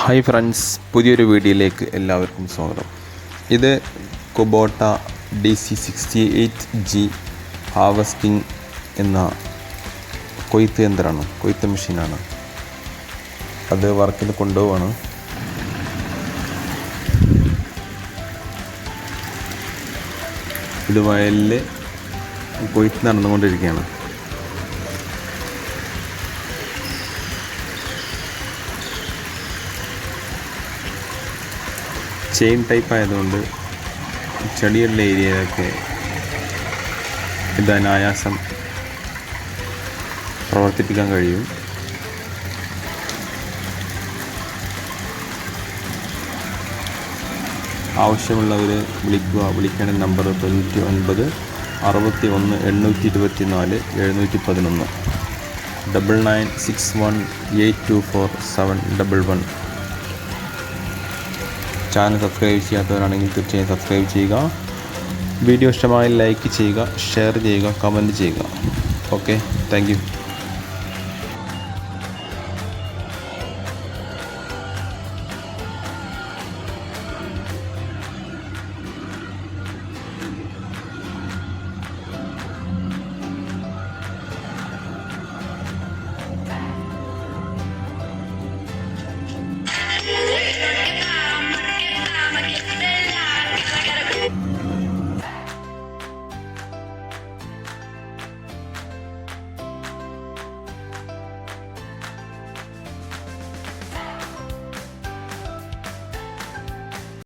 Hi friends, പുതിയൊരു വീഡിയോയിലേക്ക് എല്ലാവർക്കും സ്വാഗതം. ഇത് കുബോട്ട DC68G-Harves King എന്ന കൊയ്ത്ത് യന്ത്രമാണ്, കൊയ്ത്ത് മെഷീനാണ്. അത് വർക്കിന് കൊണ്ടുപോവാണ്. ഇത് വയലിൽ കൊയ്ത്ത് നടന്നുകൊണ്ടിരിക്കുകയാണ്. ചെയിൻ ടൈപ്പ് ആയതുകൊണ്ട് ചെടിയുള്ള ഏരിയയിലൊക്കെ ഇത് അനായാസം പ്രവർത്തിപ്പിക്കാൻ കഴിയും. ആവശ്യമുള്ളവർ വിളിക്കേണ്ട നമ്പർ 99 61 824 711 9961 824 711. ചാനൽ സബ്സ്ക്രൈബ് ചെയ്യാത്തവരാണെങ്കിൽ തീർച്ചയായും സബ്സ്ക്രൈബ് ചെയ്യുക. വീഡിയോ ഇഷ്ടമായി ലൈക്ക് ചെയ്യുക, ഷെയർ ചെയ്യുക, കമൻറ്റ് ചെയ്യുക. Okay, thank you.